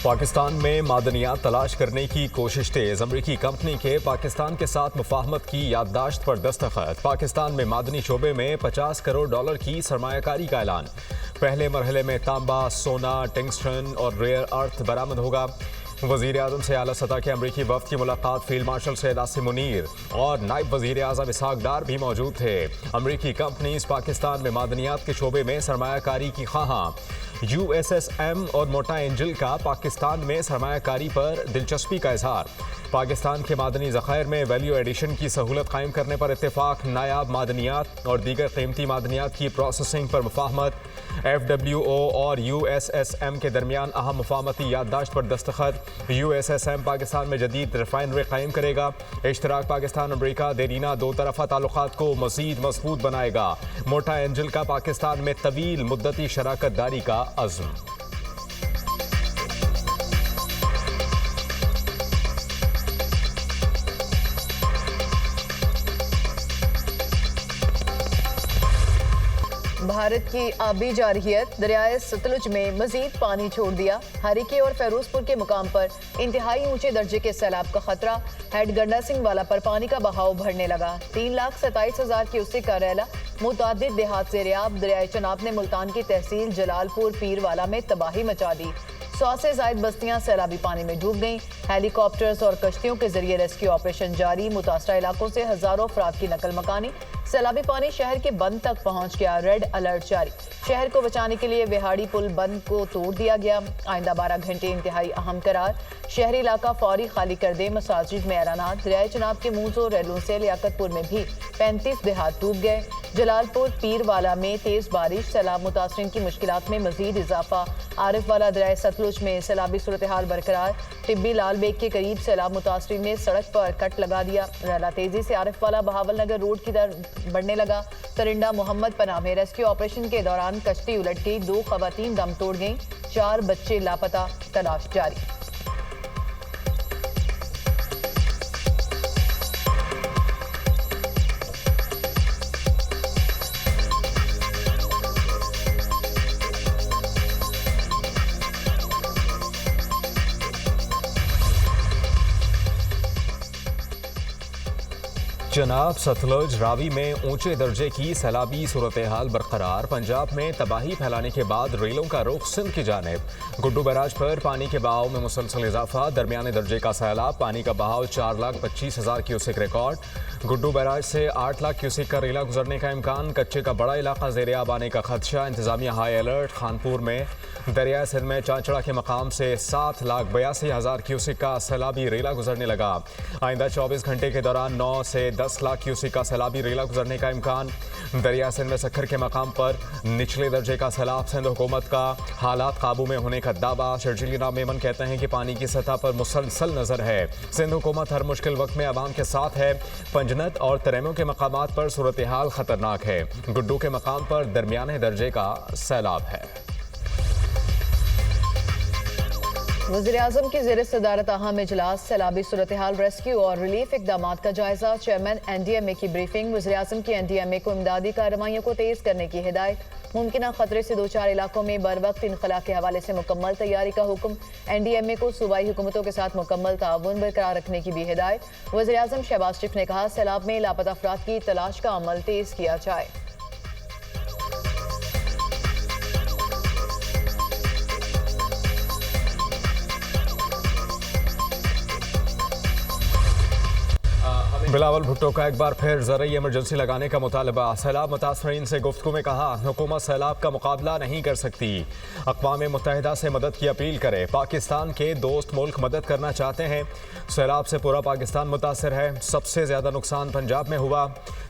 पाकिस्तान में मादनियात तलाश करने की कोशिश तेज। अमरीकी कंपनी के पाकिस्तान के साथ मुफाहमत की याददाश्त पर दस्तखत। पाकिस्तान में मादनी शोबे में $50 करोड़ की सरमायाकारी का ऐलान। पहले मरहले में तांबा, सोना, टंगस्टन और रेयर अर्थ बरामद होगा। वज़ीर आज़म से आला सतह के अमरीकी वफ़द की मुलाकात। फील्ड मार्शल सैयद आसिम मुनीर और नायब वज़ीर आज़म इसहाक डार भी मौजूद थे। अमरीकी कंपनीज पाकिस्तान में मादनियात के शोबे में सरमायाकारी की ख्वाहां। USSM और मोटा एंजल का पाकिस्तान में सरमायाकारी पर दिलचस्पी का इजहार। पाकिस्तान के मादनी ज़खायर में वैल्यू एडिशन की सहूलत कायम करने पर इत्तेफाक। नायाब मादनियात और दीगर कीमती मादनियात की प्रोसेसिंग पर मुफाहमत। FWO और USSM के दरमियान अहम मुफाहमती याददाश्त पर दस्तखत। USSM पाकिस्तान में जदीद रिफाइनरी कायम करेगा। इश्तराक पाकिस्तान अमरीका देरीना दो तरफ़ा ताल्लुकात को मज़ीद मजबूत बनाएगा। मोटा एंजल का पाकिस्तान में तवील मुद्दती शराकत दारी का अज़्म। भारत की आबी जारहियत। दरियाए सतलुज में मजीद पानी छोड़ दिया। हरिके और फैरोजपुर के मुकाम पर इंतहाई ऊंचे दर्जे के सैलाब का खतरा। हेड गंडा सिंह वाला पर पानी का बहाव बढ़ने लगा। 3,27,000 क्यूसेक का रैला। मुतादिद देहात से रियाब। दरियाए चनाब ने मुल्तान की तहसील जलालपुर पीरवाला में तबाही मचा दी। 100 से ज्यादा बस्तियां सैलाबी पानी में डूब गईं। हेलीकॉप्टर्स और कश्तियों के जरिए रेस्क्यू ऑपरेशन जारी। मुतासरा इलाकों से हजारों अफराद की नकल मकानी। सैलाबी पानी शहर के बंद तक पहुंच गया। रेड अलर्ट जारी। शहर को बचाने के लिए विहाड़ी पुल बंद को तोड़ दिया गया। आइंदा 12 घंटे इंतहाई अहम करार। शहरी इलाका फौरी खाली कर दे। मसाजिद में ऐलानात। दरियाए चनाब के मूजो रेलों से लियाकतपुर में भी 35 देहात डूब गए। जलालपुर पीरवाला में तेज बारिश। सैलाब मुतासरीन की मुश्किलात में मजीद इजाफा। आरिफ वाला दरियाए सतलुज में सैलाबी सूरत हाल बरकरार। टिब्बी लाल बेग के करीब सैलाब मुतासरीन ने सड़क पर कट लगा दिया। रैला तेजी से आरिफ वाला बहावल नगर रोड की तरफ बढ़ने लगा। तरिंडा मोहम्मद पनाह में रेस्क्यू ऑपरेशन के दौरान कश्ती उलट गई। 2 खवातीन दम तोड़ गईं। 4 बच्चे लापता। तलाश जारी। जनाब सतलुज रावी में ऊंचे दर्जे की सैलाबी सूरत हाल बरकरार। पंजाब में तबाही फैलाने के बाद रेलों का रुख सिंध की जानिब। गुड्डू बैराज पर पानी के बहाव में मुसलसल इजाफा। दरमियाने दर्जे का सैलाब। पानी का बहाव 4,25,000 क्यूसेक रिकॉर्ड। गुड्डू बैराज से 8 लाख क्यूसेक का रेला गुजरने का इम्कान। कच्चे का बड़ा इलाका ज़ेर-ए-आब आने का खदशा। इंतजामिया हाई अलर्ट। खानपुर में दरिया सिंध में चांचड़ा के मकाम से 7,82,000 क्यूसेक का सैलाबी रेला गुजरने लगा। आइंदा 24 घंटे के दौरान 9 से 10 लाख क्यूसेक का सैलाबी रेला गुजरने का इम्कान। दरिया सिंध में सक्खर के मकाम पर निचले दर्जे का सैलाब। सिंध हुकूमत का हालात काबू में होने का दावा। शर्जील इनाम मेमन कहते हैं कि पानी की सतह पर मुसलसल नजर है। सिंध हुकूमत हर मुश्किल वक्त में आवाम के साथ है। पंजनत और तरेमों के मकामात पर सूरत हाल खतरनाक है। गुड्डू के मकाम पर दरमियाने दर्जे का सैलाब है। वज़ीर आज़म की ज़ेर सदारत अहम इजलास। सैलाबी सूरत हाल, रेस्क्यू और रिलीफ इक़दामात का जायजा। चेयरमैन NDMA की ब्रीफिंग। वज़ीर आज़म की NDMA को इमदादी कार्रवाइयों को तेज करने की हिदायत। मुमकिन खतरे से 2-4 इलाकों में बर वक्त इनखला के हवाले से मुकम्मल तैयारी का हुक्म। NDMA को सूबाई हुकूमतों के साथ मुकम्मल ताउन बरकरार रखने की भी हिदायत। वज़ीर आज़म शहबाज शरीफ ने कहा, सैलाब में लापता अफराद की तलाश का अमल तेज किया जाए। बिलावल भुट्टो का एक बार फिर ज़रूरी इमरजेंसी लगाने का मुतालबा। सैलाब मुतासरीन से गुफ्तगू में कहा, हुकूमत सैलाब का मुकाबला नहीं कर सकती। अक़वाम मुत्तहिदा से मदद की अपील करे। पाकिस्तान के दोस्त मुल्क मदद करना चाहते हैं। सैलाब से पूरा पाकिस्तान मुतासर है। सबसे ज़्यादा नुकसान पंजाब में हुआ।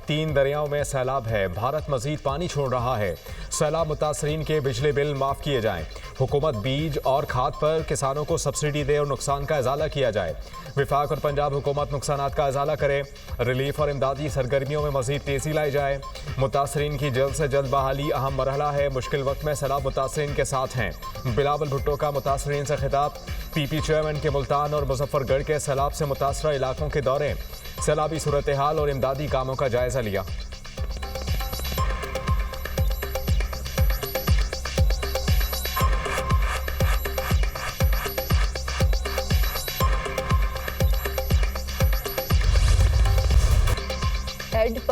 3 दरियाओं में सैलाब है। भारत मजीद पानी छोड़ रहा है। सैलाब मुतासरीन के बिजली बिल माफ़ किए जाएँ। हुकूमत बीज और खाद पर किसानों को सब्सिडी दे और नुकसान का इजाला किया जाए। विफाक और पंजाब हुकूमत नुकसानात का इजाला करे। रिलीफ और इमदादी सरगर्मियों में मजीद तेजी लाई जाए। मुतासरीन की जल्द से जल्द बहाली अहम मरहला है। मुश्किल वक्त में सैलाब मुतासरीन के साथ हैं। बिलावल भुट्टो का मुतासरीन से खिताब। PP चेयरमैन के मुल्तान और मुजफ्फरगढ़ के सैलाब से मुतासरा इलाकों के दौरे। सैलाबी सूरत हाल और इमदादी कामों का जायजा लिया।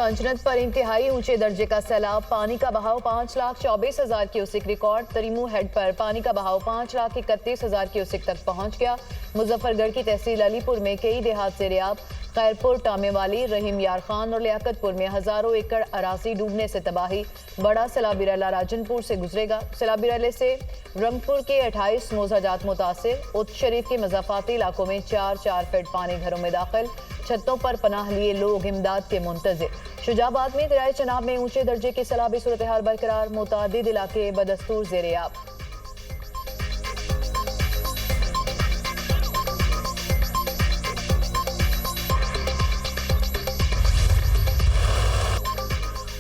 पंचनद पर इंतहाई ऊंचे दर्जे का सैलाब, पानी का बहाव 5,24,000 क्यूसेक रिकॉर्ड। तरीमू हेड पर पानी का बहाव 5,31,000 क्यूसेक तक पहुंच गया। मुजफ्फरगढ़ की तहसील अलीपुर में कई देहात से रियाब, खैरपुर, टामेवाली, रहीम यार खान और लियाकतपुर में हजारों एकड़ अराजी डूबने से तबाही। बड़ा सैलाबी रैला राजनपुर से गुजरेगा। सैलाबी रैले से रंगपुर के 28 मौजाजात मुतासिर। उत शरीफ के मजाफाती इलाकों में 4-4 फीट पानी घरों में दाखिल। छतों पर पनाह लिए लोग इमदाद के मुंतजिर। शुजाबाद में दरियाए चनाब में ऊंचे दर्जे की सैलाबी सूरत हाल बरकरार, मुतादिद इलाके बदस्तूर ज़ेर-ए-आब।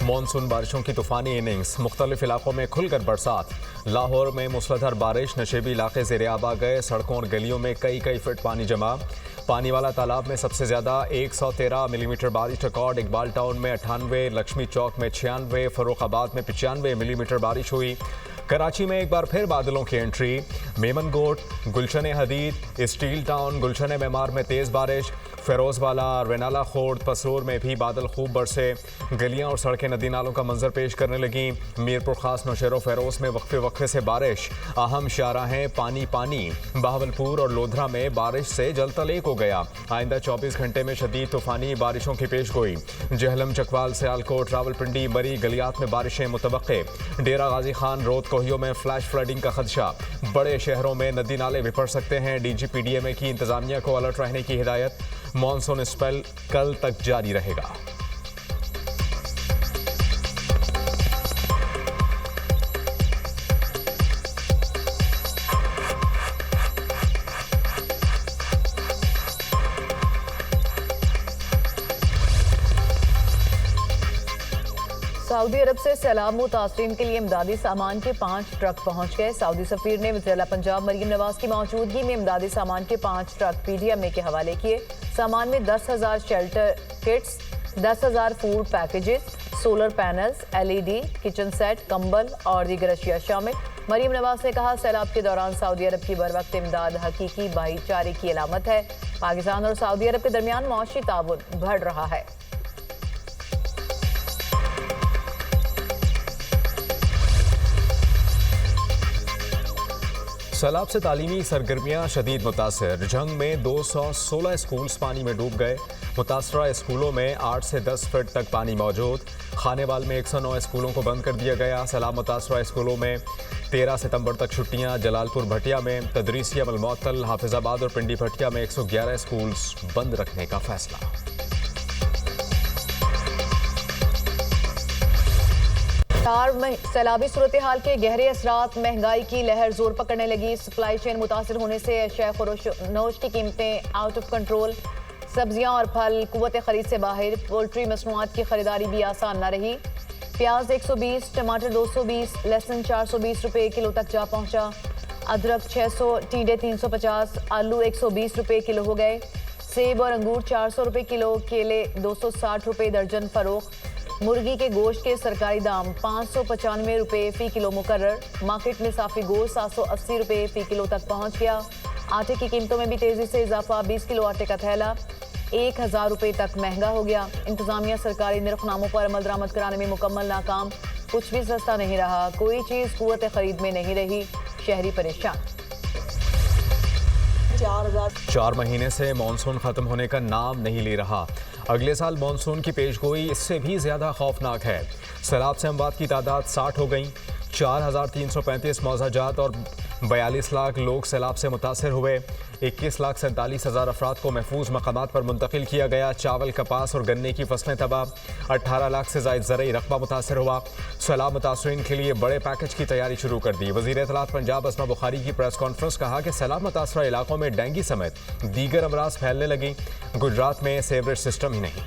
मॉनसून बारिशों की तूफानी इनिंग्स, मुख्तलिफ इलाकों में खुलकर बरसात। लाहौर में मूसलाधार बारिश, नशेबी इलाके ज़ेर-ए-आब आ गए। सड़कों और गलियों में कई फीट पानी जमा। पानी वाला तालाब में सबसे ज्यादा 113 मिलीमीटर बारिश रिकॉर्ड। इकबाल टाउन में 98, लक्ष्मी चौक में 96, फर्रुखाबाद में 95 मिलीमीटर बारिश हुई। कराची में एक बार फिर बादलों की एंट्री। मेमनगोट, गुलशन हदीद, स्टील टाउन, गुलशन मेमार में तेज़ बारिश। फेरोजवाला, रेनाला खोर्द, पसरूर में भी बादल खूब बरसे। गलियां और सड़कें नदी नालों का मंजर पेश करने लगी। मीरपुर खास, नौशेरो, फेरोज में वक्फे से बारिश। अहम शाहराहें पानी पानी। बहावलपुर और लोधरा में बारिश से जलतलेक हो गया। आइंदा 24 घंटे में शदीद तूफानी बारिशों की पेशगोई। जहलम, चकवाल, सियालकोट, रावलपिंडी, मरी, गलियात में बारिशें मुतवक्के। डेरा गाजी खान, रोद, कोहियों में फ्लैश फ्लडिंग का खदशा। बड़े शहरों में नदी नाले बिफर सकते हैं। DGPDMA की इंतजामिया को अलर्ट रहने की हिदायत। मॉनसून स्पेल कल तक जारी रहेगा। सऊदी अरब से सैलाब मुतासरीन के लिए इमदादी सामान के 5 ट्रक पहुंच गए। सऊदी सफीर ने वज़ीर पंजाब मरीम नवाज की मौजूदगी में इमदादी सामान के 5 ट्रक PDMA के हवाले किए। सामान में 10,000 shelter kits, 10,000 food packages, solar panels, LED, kitchen set, कंबल और दीगर अशिया शामिल। मरीम नवाज ने कहा, सैलाब के दौरान सऊदी अरब की बरवक्त इमदाद हकीकी भाईचारे की अलामत है। पाकिस्तान और सऊदी अरब के दरमियान मौशी ताउन बढ़ रहा है। सैलाब से तालीमी सरगर्मियां शदीद मुतासर। जंग में 216 स्कूल्स पानी में डूब गए। मुतासरा स्कूलों में 8 से 10 फीट तक पानी मौजूद। खानेवाल में 109 स्कूलों को बंद कर दिया गया। सैलाब मुतासरा स्कूलों में 13 सितंबर तक छुट्टियां। जलालपुर भटिया में तदरीसी अमल मुअत्तल। हाफिजाबाद और पिंडी भटिया में 111 स्कूल्स बंद रखने का फैसला। सैलाबी सूरत हाल के गहरे असरात, महंगाई की लहर जोर पकड़ने लगी। सप्लाई चेन मुतासर होने से अशिया नोश की कीमतें आउट ऑफ कंट्रोल। सब्जियां और फल कुव्वत खरीद से बाहर। पोल्ट्री मसनूआत की खरीदारी भी आसान न रही। प्याज 120, टमाटर 220, लहसुन 420 रुपये किलो तक जा पहुंचा। अदरक 600, टींडे 350, आलू 120 रुपये किलो हो गए। सेब और अंगूर 400 रुपये किलो, केले 260 रुपये दर्जन फरोख्त। मुर्गी के गोश्त के सरकारी दाम 595 रुपये फी किलो मुकर्रर। मार्केट में साफी गोश्त 780 रुपये फी किलो तक पहुंच गया। आटे की कीमतों में भी तेजी से इजाफा। 20 किलो आटे का थैला 1000 रुपये तक महंगा हो गया। इंतजामिया सरकारी निरखनामों पर अमल दरामद कराने में मुकम्मल नाकाम। कुछ भी सस्ता नहीं रहा, कोई चीज कुव्वत खरीद में नहीं रही। शहरी परेशान। 4 महीने से मॉनसून खत्म होने का नाम नहीं ले रहा। अगले साल मॉनसून की पेशगोई इससे भी ज्यादा खौफनाक है। सैलाब से अमवात की तादाद 60 हो गई। 4,335 मौजाजात और 42 लाख लोग सैलाब से मुतासर हुए। 21,47,000 अफराद को महफूज मकामात पर मुंतकिल किया गया। चावल, कपास और गन्ने की फसलें तबाह। 18 लाख से ज़ायद ज़रई रकबा मुतासर हुआ। सैलाब मुतासरीन के लिए बड़े पैकेज की तैयारी शुरू कर दी। वज़ीर इत्तलात पंजाब अस्मा बुखारी की प्रेस कॉन्फ्रेंस, कहा कि सैलाब मुतासरा इलाकों में डेंगू समेत दीगर अमराज फैलने लगी। गुजरात में सेवरेज सिस्टम ही नहीं।